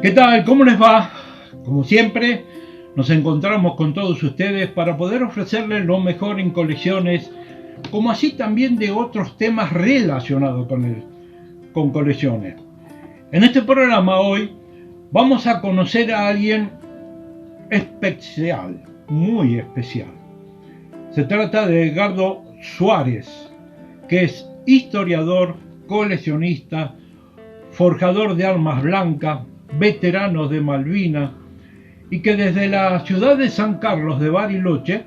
¿Qué tal? ¿Cómo les va? Como siempre, nos encontramos con todos ustedes para poder ofrecerles lo mejor en colecciones, como así también de otros temas relacionados con colecciones. En este programa hoy vamos a conocer a alguien especial, muy especial. Se trata de Edgardo Suárez, que es historiador, coleccionista, forjador de armas blancas, veterano de Malvinas, y que desde la ciudad de San Carlos de Bariloche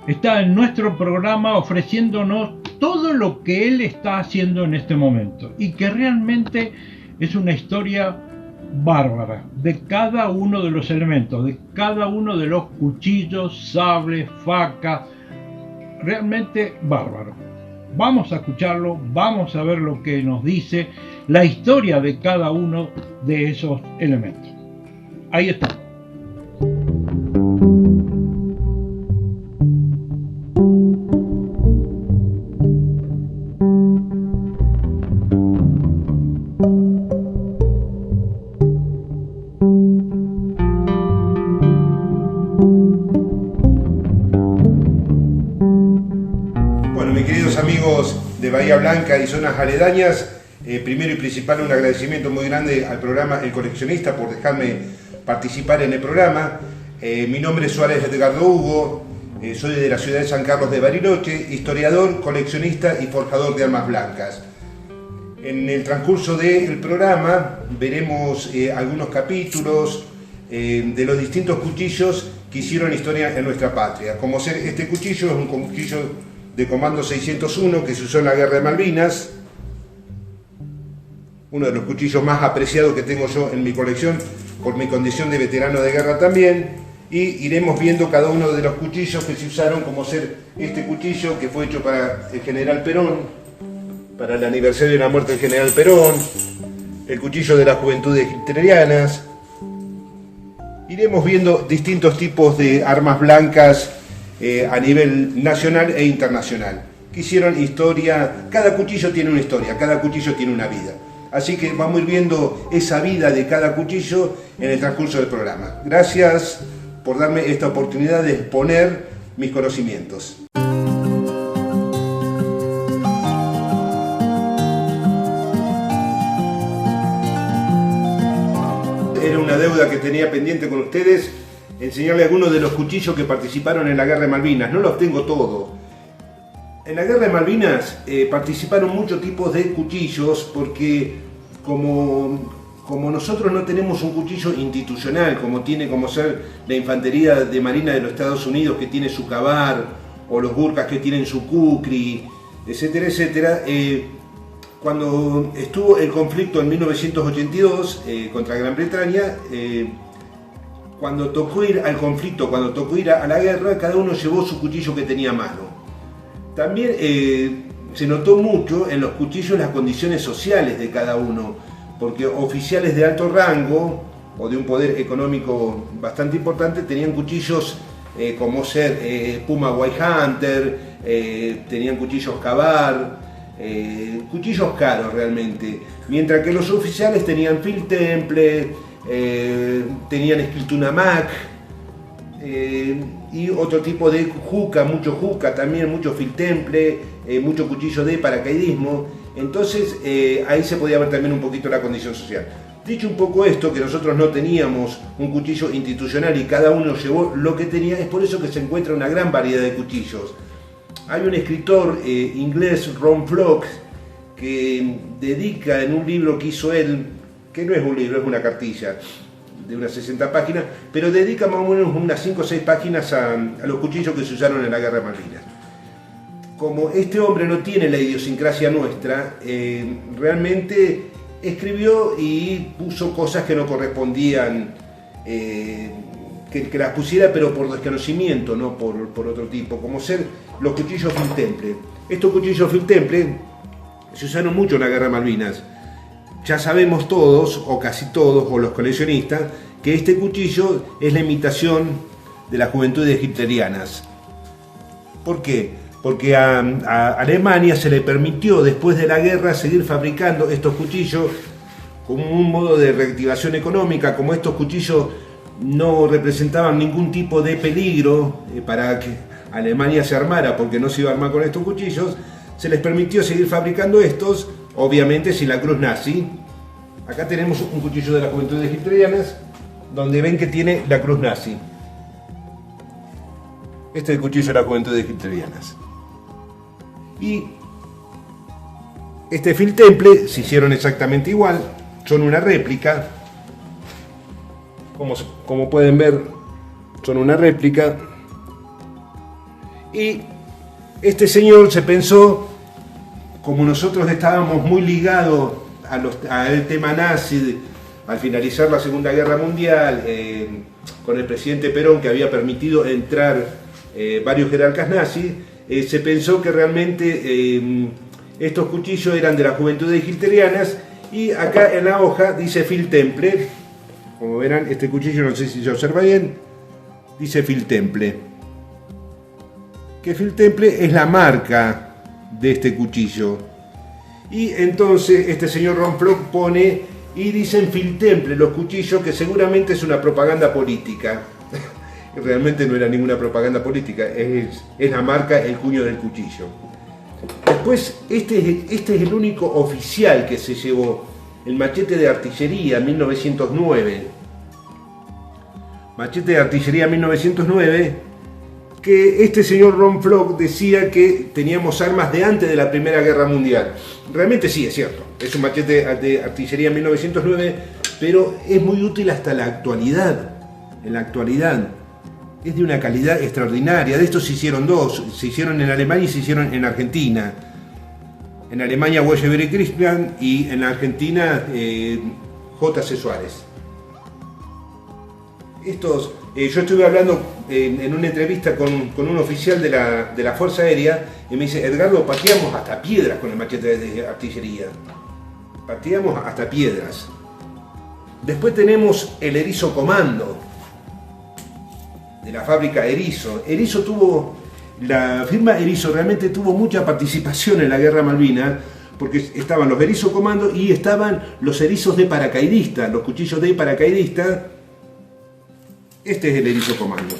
está en nuestro programa ofreciéndonos todo lo que él está haciendo en este momento, y que realmente es una historia bárbara de cada uno de los elementos, de cada uno de los cuchillos, sables, facas, realmente bárbaro. Vamos a escucharlo, vamos a ver lo que nos dice, la historia de cada uno de esos elementos. Ahí está. Bahía Blanca y zonas aledañas, primero y principal un agradecimiento muy grande al programa El Coleccionista por dejarme participar en el programa. Mi nombre es Suárez Edgardo Hugo, soy de la ciudad de San Carlos de Bariloche, historiador, coleccionista y forjador de armas blancas. En el transcurso del programa veremos algunos capítulos de los distintos cuchillos que hicieron historia en nuestra patria. Como ser este cuchillo es un cuchillo de Comando 601 que se usó en la Guerra de Malvinas, uno de los cuchillos más apreciados que tengo yo en mi colección por mi condición de veterano de guerra también, y iremos viendo cada uno de los cuchillos que se usaron, como ser este cuchillo que fue hecho para el general Perón, para el aniversario de la muerte del general Perón, el cuchillo de las juventudes hitlerianas. Iremos viendo distintos tipos de armas blancas a nivel nacional e internacional, que hicieron historia. Cada cuchillo tiene una historia, cada cuchillo tiene una vida. Así que vamos a ir viendo esa vida de cada cuchillo en el transcurso del programa. Gracias por darme esta oportunidad de exponer mis conocimientos. Era una deuda que tenía pendiente con ustedes, enseñarle algunos de los cuchillos que participaron en la Guerra de Malvinas. No los tengo todos. En la Guerra de Malvinas participaron muchos tipos de cuchillos, porque como nosotros no tenemos un cuchillo institucional, como ser la infantería de Marina de los Estados Unidos, que tiene su Kavar, o los Gurkhas que tienen su Kukri, etcétera, etcétera. Cuando estuvo el conflicto en 1982 contra Gran Bretaña, cuando tocó ir al conflicto, cuando tocó ir a la guerra, cada uno llevó su cuchillo que tenía a mano. También se notó mucho en los cuchillos las condiciones sociales de cada uno, porque oficiales de alto rango o de un poder económico bastante importante tenían cuchillos como ser Puma White Hunter, tenían cuchillos Kavar, cuchillos caros realmente, mientras que los oficiales tenían Phil Temple, tenían Skiltuna Mac y otro tipo de juca, mucho juca también, mucho Phil Temple, mucho cuchillo de paracaidismo. Entonces ahí se podía ver también un poquito la condición social. Dicho un poco esto, que nosotros no teníamos un cuchillo institucional y cada uno llevó lo que tenía, es por eso que se encuentra una gran variedad de cuchillos. Hay un escritor inglés, Ron Flock, que dedica en un libro que hizo él, que no es un libro, es una cartilla de unas 60 páginas, pero dedica más o menos unas 5 o 6 páginas a los cuchillos que se usaron en la Guerra de Malvinas. Como este hombre no tiene la idiosincrasia nuestra, realmente escribió y puso cosas que no correspondían, que las pusiera, pero por desconocimiento, no por otro tipo, como ser los cuchillos Phil Temple. Estos cuchillos Phil Temple se usaron mucho en la Guerra de Malvinas. Ya sabemos todos, o casi todos, o los coleccionistas, que este cuchillo es la imitación de las juventudes hitlerianas. ¿Por qué? Porque a Alemania se le permitió después de la guerra seguir fabricando estos cuchillos como un modo de reactivación económica, como estos cuchillos no representaban ningún tipo de peligro para que Alemania se armara, porque no se iba a armar con estos cuchillos, se les permitió seguir fabricando estos, obviamente sin la cruz nazi. Acá tenemos un cuchillo de las Juventudes Hitlerianas, donde ven que tiene la cruz nazi. Este es el cuchillo de las Juventudes Hitlerianas. Y este Phil Temple se hicieron exactamente igual, son una réplica. Como pueden ver, son una réplica. Y este señor se pensó, como nosotros estábamos muy ligados al tema nazi, al finalizar la Segunda Guerra Mundial, con el presidente Perón, que había permitido entrar varios jerarcas nazis, se pensó que realmente estos cuchillos eran de las Juventudes Hitlerianas, y acá en la hoja dice Phil Temple. Como verán, este cuchillo, no sé si se observa bien, dice Phil Temple. Que Phil Temple es la marca de este cuchillo. Y entonces este señor Ron Flock pone, y dicen Phil Temple los cuchillos, que seguramente es una propaganda política. Realmente no era ninguna propaganda política, es la marca, el cuño del cuchillo. Después, este es el único oficial que se llevó, el machete de artillería 1909. Machete de artillería 1909, que este señor Ron Flock decía que teníamos armas de antes de la Primera Guerra Mundial. Realmente sí, es cierto, es un machete de artillería 1909, pero es muy útil hasta la actualidad. En la actualidad es de una calidad extraordinaria. De estos se hicieron dos, se hicieron en Alemania y se hicieron en Argentina. En Alemania Wegeber y Christian, y en la Argentina J.C. Suárez. Estos, yo estuve hablando en una entrevista con un oficial de la Fuerza Aérea, y me dice: Edgardo, pateamos hasta piedras con el machete de artillería. Pateamos hasta piedras. Después tenemos el Erizo Comando, de la fábrica Erizo. La firma Erizo realmente tuvo mucha participación en la Guerra Malvinas, porque estaban los Erizo Comando y estaban los erizos de paracaidista, los cuchillos de paracaidista. Este es el Erizo Comando.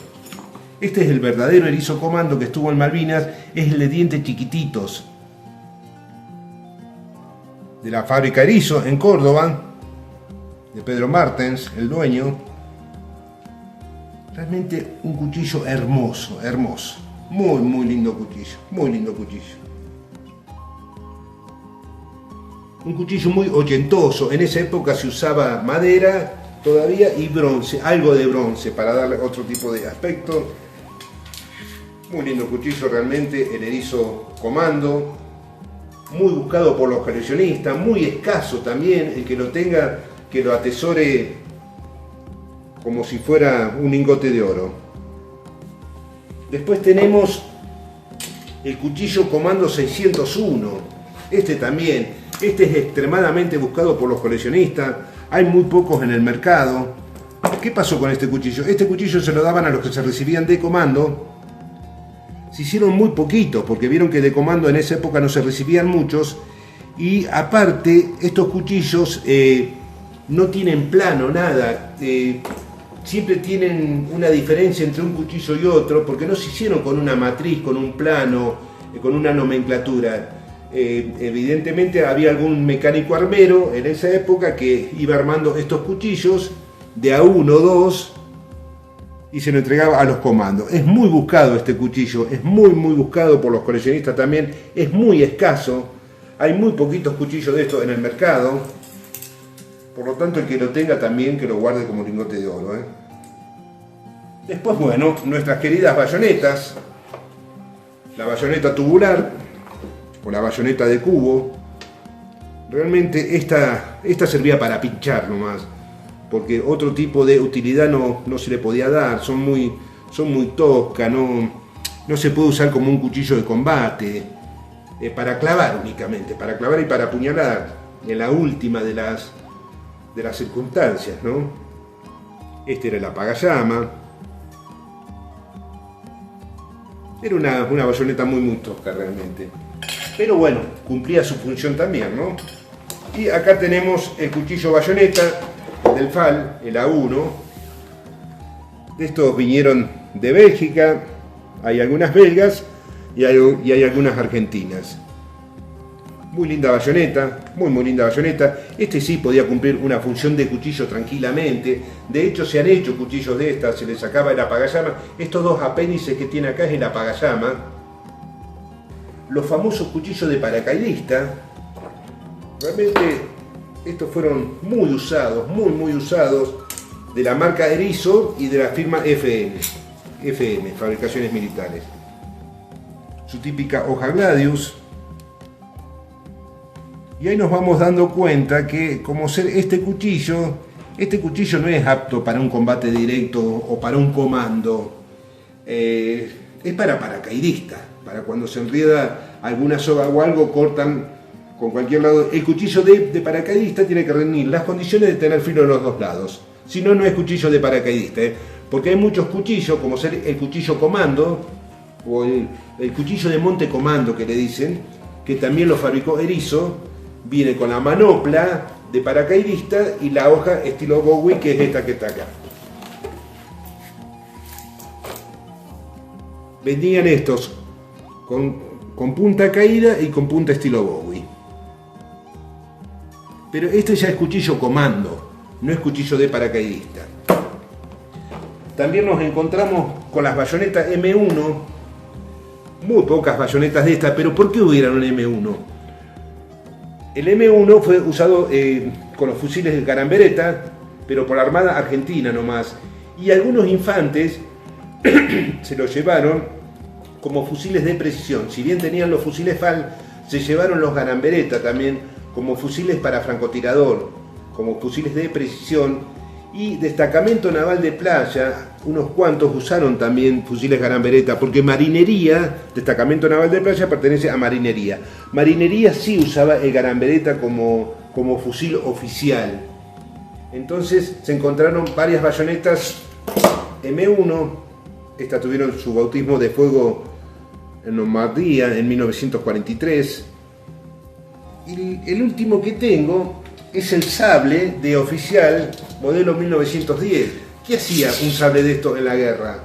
Este es el verdadero Erizo Comando que estuvo en Malvinas, es el de dientes chiquititos. De la fábrica Erizo en Córdoba, de Pedro Martens, el dueño. Realmente un cuchillo hermoso, hermoso. Muy, muy lindo cuchillo, muy lindo cuchillo. Un cuchillo muy ochentoso. En esa época se usaba madera todavía y bronce, algo de bronce para darle otro tipo de aspecto. Muy lindo cuchillo realmente, el Erizo Comando. Muy buscado por los coleccionistas, muy escaso también. El que lo tenga, que lo atesore como si fuera un lingote de oro. Después tenemos el cuchillo Comando 601. Este también, este es extremadamente buscado por los coleccionistas. Hay muy pocos en el mercado. ¿Qué pasó con este cuchillo? Este cuchillo se lo daban a los que se recibían de comando. Se hicieron muy poquitos, porque vieron que de comando en esa época no se recibían muchos. Y aparte, estos cuchillos no tienen plano, nada. Siempre tienen una diferencia entre un cuchillo y otro, porque no se hicieron con una matriz, con un plano, con una nomenclatura. Evidentemente había algún mecánico armero en esa época que iba armando estos cuchillos de a uno o dos y se lo entregaba a los comandos. Es muy buscado este cuchillo, es muy buscado por los coleccionistas también, es muy escaso. Hay muy poquitos cuchillos de estos en el mercado. Por lo tanto, el que lo tenga también que lo guarde como lingote de oro. Después, bueno, nuestras queridas bayonetas. La bayoneta tubular o la bayoneta de cubo. Realmente esta servía para pinchar nomás, porque otro tipo de utilidad no se le podía dar. Son muy toscas, no se puede usar como un cuchillo de combate. Para clavar únicamente, para clavar y para apuñalar, en la última de las circunstancias, ¿no? Este era el apagallama. Era una bayoneta muy tosca realmente. Pero bueno, cumplía su función también, ¿no? Y acá tenemos el cuchillo bayoneta del FAL, el A1. De estos vinieron de Bélgica, hay algunas belgas y hay algunas argentinas. Muy linda bayoneta, muy linda bayoneta. Este sí podía cumplir una función de cuchillo tranquilamente. De hecho se han hecho cuchillos de estas, se les sacaba el apagallama. Estos dos apéndices que tiene acá es el apagallama. Los famosos cuchillos de paracaidista. Realmente estos fueron muy usados, muy usados, de la marca Erizo y de la firma FM, Fabricaciones Militares. Su típica hoja Gladius. Y ahí nos vamos dando cuenta que como este cuchillo no es apto para un combate directo o para un comando. Es para paracaidista, para cuando se enrieda alguna soga o algo, cortan con cualquier lado. El cuchillo de paracaidista tiene que reunir las condiciones de tener filo en los dos lados. Si no, no es cuchillo de paracaidista, porque hay muchos cuchillos, como ser el cuchillo comando o el cuchillo de monte comando que le dicen, que también lo fabricó Erizo. Viene con la manopla de paracaidista y la hoja estilo Bowie, que es esta que está acá. Vendían estos con punta caída y con punta estilo Bowie. Pero este ya es cuchillo comando, no es cuchillo de paracaidista. También nos encontramos con las bayonetas M1. Muy pocas bayonetas de estas, pero ¿por qué hubieran un M1? El M1 fue usado con los fusiles de Caramberetta, pero por la Armada Argentina nomás. Y algunos infantes se los llevaron como fusiles de precisión. Si bien tenían los fusiles FAL, se llevaron los Caramberetta también como fusiles para francotirador, como fusiles de precisión. Y Destacamento Naval de Playa, unos cuantos usaron también fusiles Caramberetta, porque Marinería, Destacamento Naval de Playa, pertenece a Marinería. Marinería sí usaba el Caramberetta como fusil oficial. Entonces se encontraron varias bayonetas M1. Estas tuvieron su bautismo de fuego en Normandía en 1943. Y el último que tengo es el sable de oficial modelo 1910. ¿Qué hacía un sable de esto en la guerra?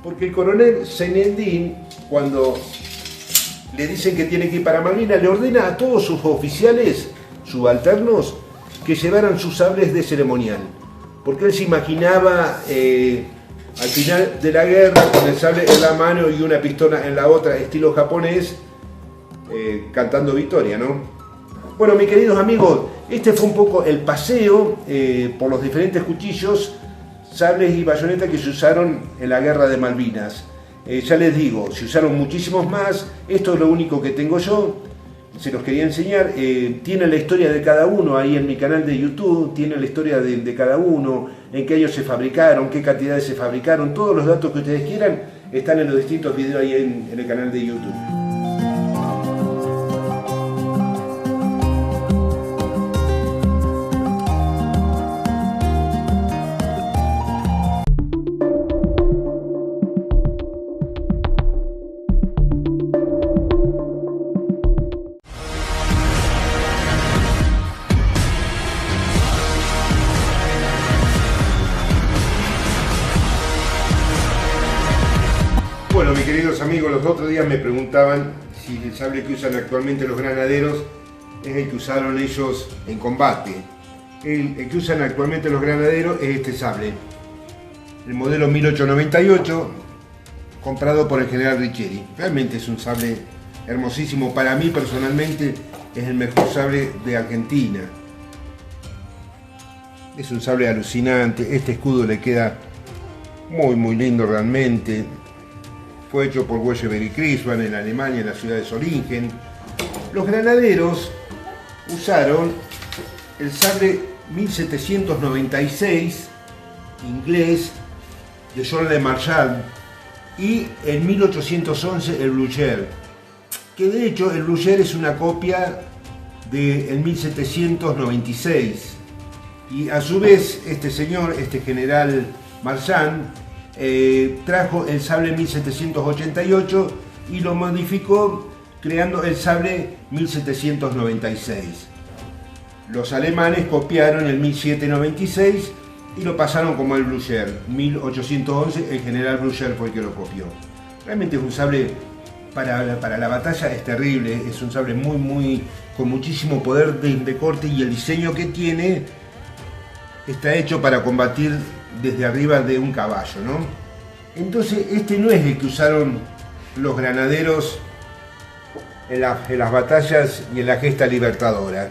Porque el coronel Zenedín, cuando le dicen que tiene que ir para Malvinas, le ordena a todos sus oficiales subalternos que llevaran sus sables de ceremonial. Porque él se imaginaba al final de la guerra con el sable en la mano y una pistola en la otra, estilo japonés, cantando victoria, ¿no? Bueno, mis queridos amigos, este fue un poco el paseo por los diferentes cuchillos, sables y bayonetas que se usaron en la guerra de Malvinas. Ya les digo, se usaron muchísimos más. Esto es lo único que tengo yo, se los quería enseñar. Tiene la historia de cada uno ahí en mi canal de YouTube, tiene la historia de cada uno, en qué años se fabricaron, qué cantidades se fabricaron, todos los datos que ustedes quieran están en los distintos videos ahí en el canal de YouTube. Bueno, mis queridos amigos, los otros días me preguntaban si el sable que usan actualmente los granaderos es el que usaron ellos en combate. El que usan actualmente los granaderos es este sable, el modelo 1898, comprado por el general Richieri. Realmente es un sable hermosísimo. Para mí personalmente es el mejor sable de Argentina. Es un sable alucinante. Este escudo le queda muy lindo realmente. Fue hecho por Wegeber y Crisman en Alemania, en la ciudad de Solingen. Los granaderos usaron el sable 1796 inglés de John Le Marchal y en 1811 el Blücher, que de hecho el Blücher es una copia del 1796, y a su vez este señor, este general Marchand, trajo el sable 1788 y lo modificó creando el sable 1796. los alemanes copiaron el 1796 y lo pasaron como el Blücher. 1811 el general Blücher fue el que lo copió. Realmente es un sable para la batalla, es terrible, es un sable con muchísimo poder de corte, y el diseño que tiene está hecho para combatir desde arriba de un caballo, ¿no? Entonces este no es el que usaron los granaderos en las batallas y en la gesta libertadora.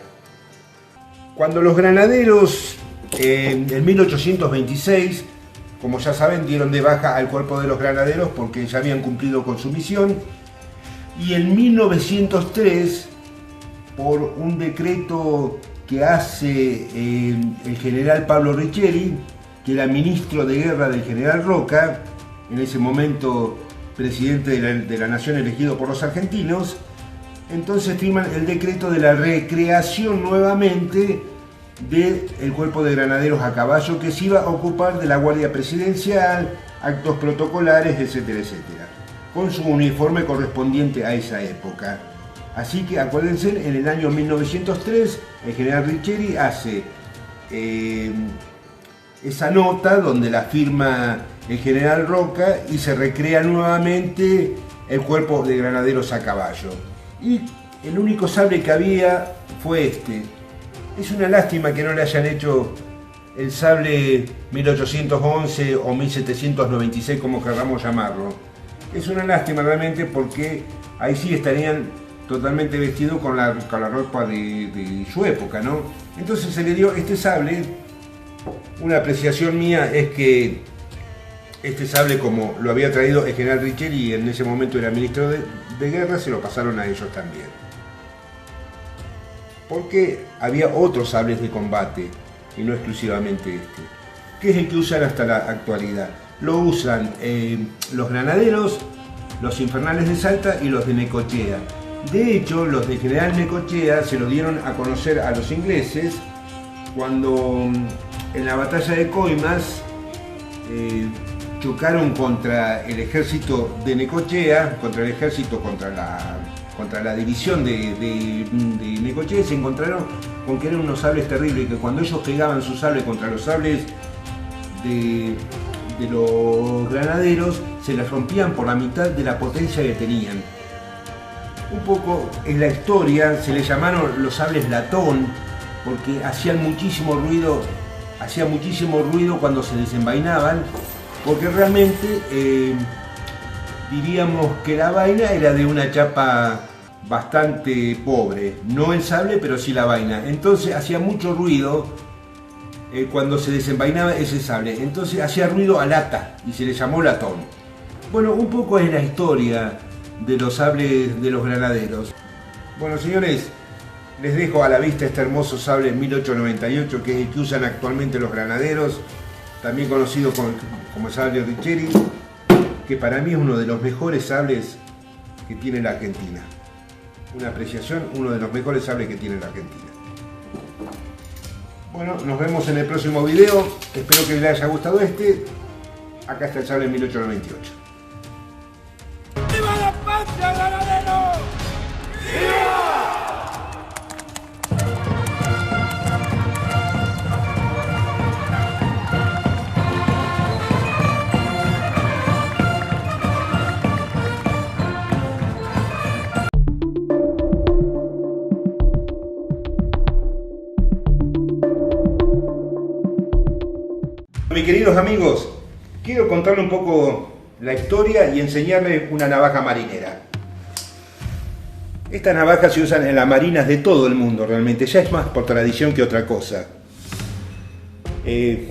Cuando los granaderos en 1826, como ya saben, dieron de baja al cuerpo de los granaderos porque ya habían cumplido con su misión, y en 1903, por un decreto que hace el general Pablo Riccieri, que era ministro de guerra del general Roca, en ese momento presidente de la nación elegido por los argentinos, entonces firman el decreto de la recreación nuevamente del cuerpo de granaderos a caballo, que se iba a ocupar de la guardia presidencial, actos protocolares, etcétera, etcétera, con su uniforme correspondiente a esa época. Así que acuérdense, en el año 1903 el general Riccieri hace esa nota donde la firma el general Roca y se recrea nuevamente el cuerpo de granaderos a caballo. Y el único sable que había fue este. Es una lástima que no le hayan hecho el sable 1811 o 1796, como queramos llamarlo. Es una lástima realmente, porque ahí sí estarían totalmente vestidos con la ropa de su época, ¿no? Entonces se le dio este sable. Una apreciación mía es que este sable, como lo había traído el general Riccieri y en ese momento era ministro de guerra, se lo pasaron a ellos también. Porque había otros sables de combate y no exclusivamente este, que es el que usan hasta la actualidad. Lo usan los granaderos, los infernales de Salta y los de Necochea. De hecho, los de general Necochea se lo dieron a conocer a los ingleses cuando en la batalla de Coimas chocaron contra el ejército de Necochea, contra la división de Necochea, y se encontraron con que eran unos sables terribles, que cuando ellos pegaban sus sables contra los sables de los granaderos, se les rompían por la mitad de la potencia que tenían. Un poco en la historia se les llamaron los sables latón, porque hacían muchísimo ruido cuando se desenvainaban, porque realmente diríamos que la vaina era de una chapa bastante pobre, no el sable, pero sí la vaina. Entonces hacía mucho ruido cuando se desenvainaba ese sable, entonces hacía ruido a lata y se le llamó latón. Bueno, un poco es la historia de los sables de los granaderos. Bueno, señores, les dejo a la vista este hermoso sable 1898, que es el que usan actualmente los granaderos, también conocido como sable Riccieri, que para mí es uno de los mejores sables que tiene la Argentina. Una apreciación, uno de los mejores sables que tiene la Argentina. Bueno, nos vemos en el próximo video. Espero que les haya gustado este. Acá está el sable 1898. ¡Viva la patria, ganadero! ¡Viva! Mis queridos amigos, quiero contarles un poco la historia y enseñarles una navaja marinera. Estas navajas se usan en las marinas de todo el mundo realmente, ya es más por tradición que otra cosa.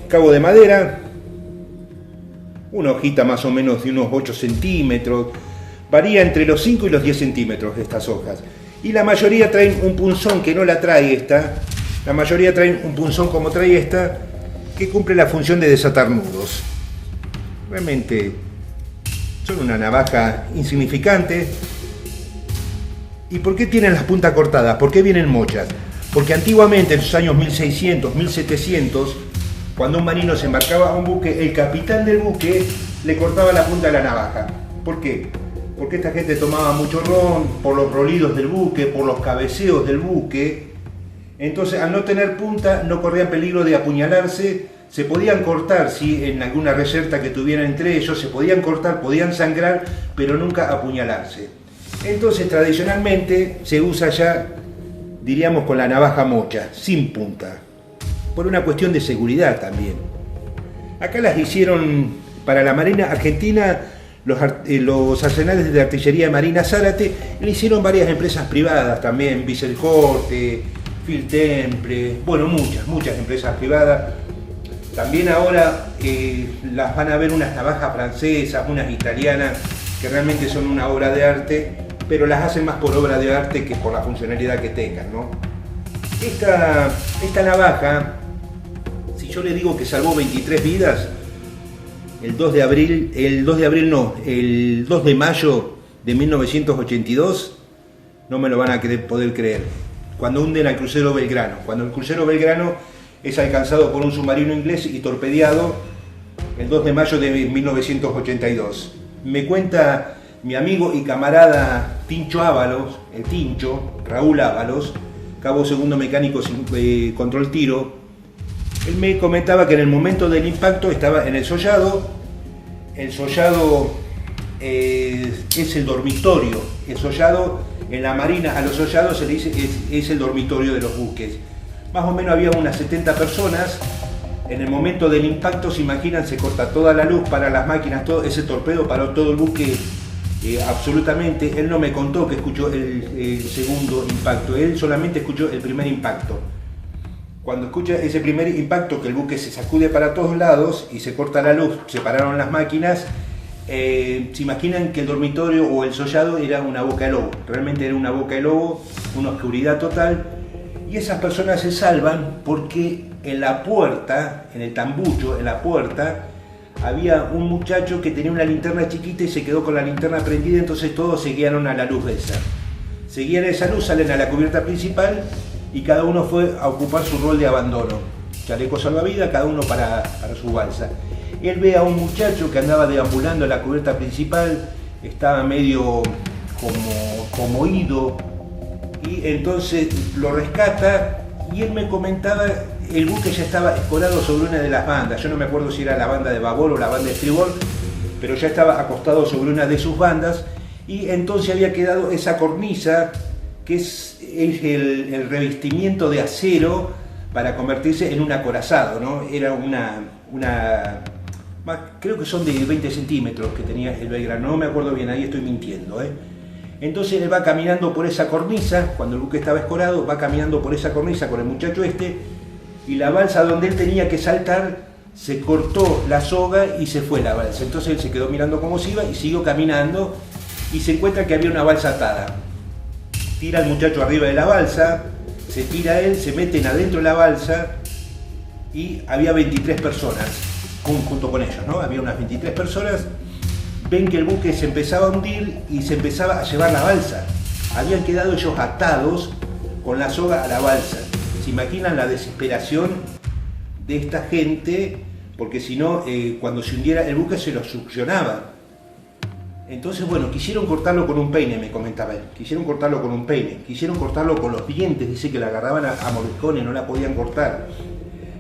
Cabo de madera, una hojita más o menos de unos 8 centímetros, varía entre los 5 y los 10 centímetros de estas hojas. Y la mayoría traen un punzón que no la trae esta, la mayoría traen un punzón como trae esta, que cumple la función de desatar nudos. Realmente son una navaja insignificante. ¿Y por qué tienen las puntas cortadas? ¿Por qué vienen mochas? Porque antiguamente, en los años 1600, 1700, cuando un marino se embarcaba a un buque, el capitán del buque le cortaba la punta de la navaja. ¿Por qué? Porque esta gente tomaba mucho ron, por los rolidos del buque, por los cabeceos del buque. Entonces, al no tener punta, no corrían peligro de apuñalarse, se podían cortar, ¿sí? En alguna reyerta que tuvieran entre ellos, se podían cortar, podían sangrar, pero nunca apuñalarse. Entonces, tradicionalmente, se usa ya, diríamos, con la navaja mocha, sin punta, por una cuestión de seguridad también. Acá las hicieron para la Marina Argentina, los arsenales de artillería de Marina Zárate, le hicieron varias empresas privadas también, Vicelcorte, Filtemple, bueno, muchas empresas privadas. También ahora las van a ver unas navajas francesas, unas italianas, que realmente son una obra de arte, pero las hacen más por obra de arte que por la funcionalidad que tengan, ¿no? Esta navaja, si yo le digo que salvó 23 vidas, el 2 de mayo de 1982, no me lo van a poder creer, cuando hunden al crucero Belgrano, cuando el crucero Belgrano es alcanzado por un submarino inglés y torpedeado el 2 de mayo de 1982. Me cuenta mi amigo y camarada Tincho Ábalos, el Tincho, Raúl Ábalos, cabo segundo mecánico control tiro. Él me comentaba que en el momento del impacto estaba en el sollado. El sollado es el dormitorio. El sollado, en la Marina, a los sollados se le dice es el dormitorio de los buques. Más o menos había unas 70 personas. En el momento del impacto, se imaginan, se corta toda la luz para las máquinas, todo ese torpedo paró todo el buque absolutamente. Él no me contó que escuchó el segundo impacto, él solamente escuchó el primer impacto. Cuando escucha ese primer impacto, que el buque se sacude para todos lados y se corta la luz, se pararon las máquinas, se imaginan que el dormitorio o el sollado era una boca de lobo, realmente era una boca de lobo, una oscuridad total, y esas personas se salvan porque en la puerta, en el tambucho, en la puerta, había un muchacho que tenía una linterna chiquita y se quedó con la linterna prendida, entonces todos se guiaron a la luz esa. Seguían esa luz, salen a la cubierta principal y cada uno fue a ocupar su rol de abandono. Chaleco salvavidas, cada uno para su balsa. Él ve a un muchacho que andaba deambulando en la cubierta principal, estaba medio como ido, y entonces lo rescata, y él me comentaba, el buque ya estaba escorado sobre una de las bandas, yo no me acuerdo si era la banda de babor o la banda de estribor, pero ya estaba acostado sobre una de sus bandas, y entonces había quedado esa cornisa, que es el revestimiento de acero para convertirse en un acorazado, ¿no? Era creo que son de 20 centímetros que tenía el Belgrano, no me acuerdo bien, ahí estoy mintiendo, ¿eh? Entonces él va caminando por esa cornisa, cuando el buque estaba escorado, va caminando por esa cornisa con el muchacho y la balsa donde él tenía que saltar, se cortó la soga y se fue la balsa. Entonces él se quedó mirando cómo se iba y siguió caminando y se encuentra que había una balsa atada. Tira al muchacho arriba de la balsa, se tira él, se meten adentro de la balsa y había 23 personas junto con ellos, ¿no? Había unas 23 personas. Ven que el buque se empezaba a hundir y se empezaba a llevar la balsa. Habían quedado ellos atados con la soga a la balsa. ¿Se imaginan la desesperación de esta gente? Porque si no, cuando se hundiera el buque se lo succionaba. Entonces, bueno, quisieron cortarlo con un peine, me comentaba él. Quisieron cortarlo con un peine. Quisieron cortarlo con los dientes, dice que la agarraban a mordiscones, no la podían cortar.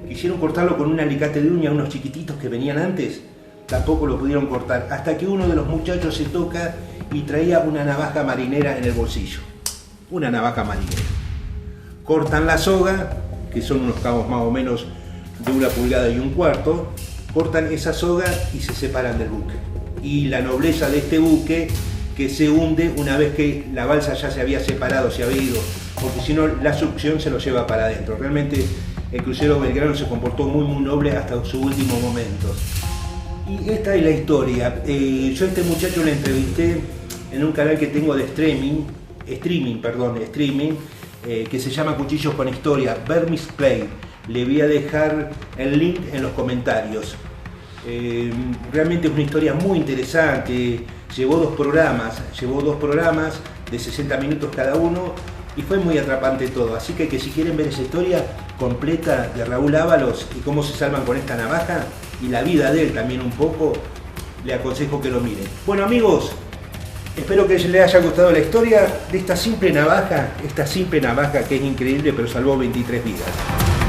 Quisieron cortarlo con un alicate de uña, unos chiquititos que venían antes. Tampoco lo pudieron cortar, hasta que uno de los muchachos se toca y traía una navaja marinera en el bolsillo. Una navaja marinera. Cortan la soga, que son unos cabos más o menos de 1,25 pulgadas, cortan esa soga y se separan del buque. Y la nobleza de este buque, que se hunde una vez que la balsa ya se había separado, se había ido, porque si no la succión se lo lleva para adentro. Realmente el crucero Belgrano se comportó muy noble hasta su último momento. Y esta es la historia. Yo a este muchacho lo entrevisté en un canal que tengo de streaming, que se llama Cuchillos con Historia, Vermis Play. Le voy a dejar el link en los comentarios. Realmente es una historia muy interesante. Llevó dos programas de 60 minutos cada uno y fue muy atrapante todo. Así que si quieren ver esa historia completa de Raúl Ábalos y cómo se salvan con esta navaja, y la vida de él también un poco, le aconsejo que lo miren. Bueno amigos, Espero que les haya gustado la historia de esta simple navaja que es increíble, pero salvó 23 vidas.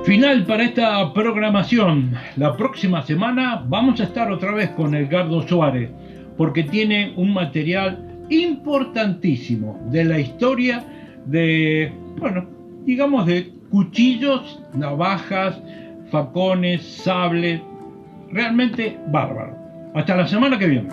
Final para esta programación. La próxima semana vamos a estar otra vez con Edgardo Suárez, porque tiene un material importantísimo de la historia de, bueno, digamos de cuchillos, navajas, facones, sables, realmente bárbaro. Hasta la semana que viene.